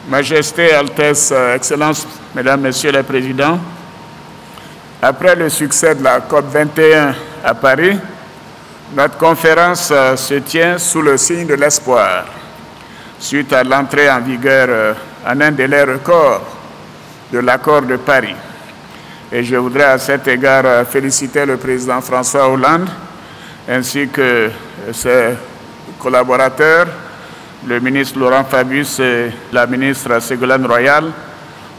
Majesté, Altesse, Excellences, Mesdames, Messieurs les Présidents, après le succès de la COP 21 à Paris, notre conférence se tient sous le signe de l'espoir, suite à l'entrée en vigueur en un délai record de l'accord de Paris. Et je voudrais à cet égard féliciter le président François Hollande ainsi que ses collaborateurs, le ministre Laurent Fabius et la ministre Ségolène Royal,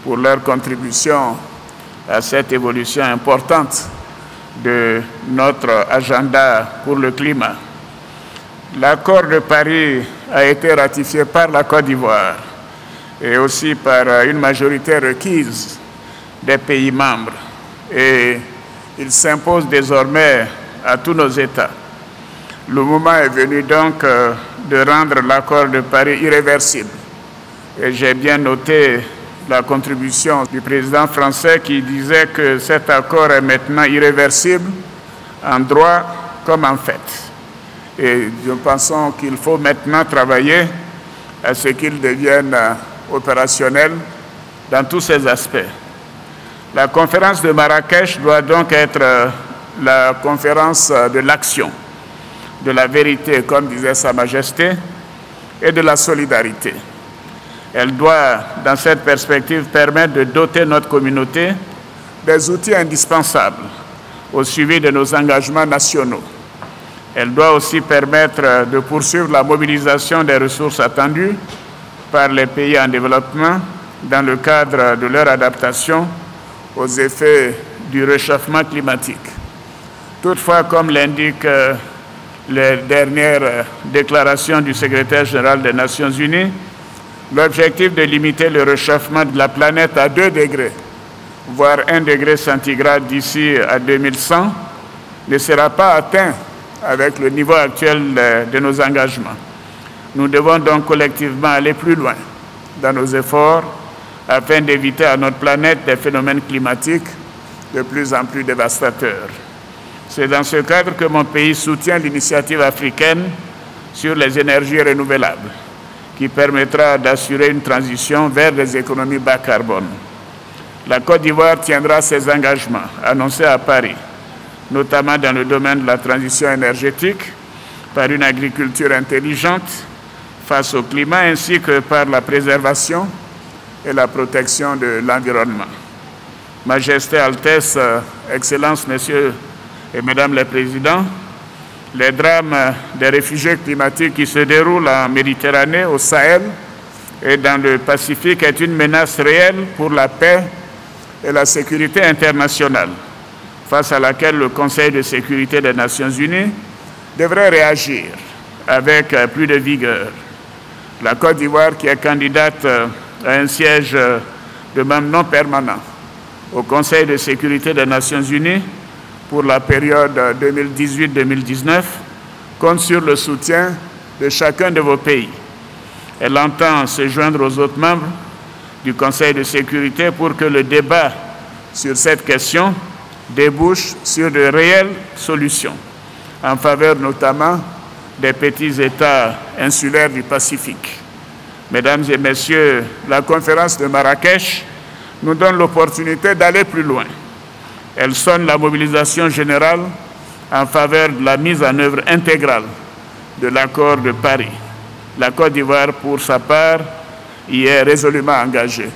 pour leur contribution à cette évolution importante de notre agenda pour le climat. L'accord de Paris a été ratifié par la Côte d'Ivoire et aussi par une majorité requise des pays membres. Et il s'impose désormais à tous nos États. Le moment est venu donc de rendre l'accord de Paris irréversible. Et j'ai bien noté la contribution du président français qui disait que cet accord est maintenant irréversible en droit comme en fait. Et nous pensons qu'il faut maintenant travailler à ce qu'il devienne opérationnel dans tous ses aspects. La conférence de Marrakech doit donc être la conférence de l'action, de la vérité, comme disait Sa Majesté, et de la solidarité. Elle doit, dans cette perspective, permettre de doter notre communauté des outils indispensables au suivi de nos engagements nationaux. Elle doit aussi permettre de poursuivre la mobilisation des ressources attendues par les pays en développement dans le cadre de leur adaptation aux effets du réchauffement climatique. Toutefois, comme l'indique les dernières déclarations du secrétaire général des Nations Unies, l'objectif de limiter le réchauffement de la planète à 2 degrés, voire 1 degré centigrade d'ici à 2100, ne sera pas atteint avec le niveau actuel de nos engagements. Nous devons donc collectivement aller plus loin dans nos efforts afin d'éviter à notre planète des phénomènes climatiques de plus en plus dévastateurs. C'est dans ce cadre que mon pays soutient l'initiative africaine sur les énergies renouvelables, qui permettra d'assurer une transition vers des économies bas carbone. La Côte d'Ivoire tiendra ses engagements annoncés à Paris, notamment dans le domaine de la transition énergétique, par une agriculture intelligente face au climat, ainsi que par la préservation et la protection de l'environnement. Majesté, Altesse, Excellences, Messieurs et Mesdames les Présidents, les drames des réfugiés climatiques qui se déroulent en Méditerranée, au Sahel et dans le Pacifique est une menace réelle pour la paix et la sécurité internationale, face à laquelle le Conseil de sécurité des Nations Unies devrait réagir avec plus de vigueur. La Côte d'Ivoire, qui est candidate à un siège de membre non permanent au Conseil de sécurité des Nations Unies pour la période 2018-2019, compte sur le soutien de chacun de vos pays. Elle entend se joindre aux autres membres du Conseil de sécurité pour que le débat sur cette question débouche sur de réelles solutions, en faveur notamment des petits États insulaires du Pacifique. Mesdames et Messieurs, la conférence de Marrakech nous donne l'opportunité d'aller plus loin. Elle sonne la mobilisation générale en faveur de la mise en œuvre intégrale de l'accord de Paris. La Côte d'Ivoire, pour sa part, y est résolument engagée.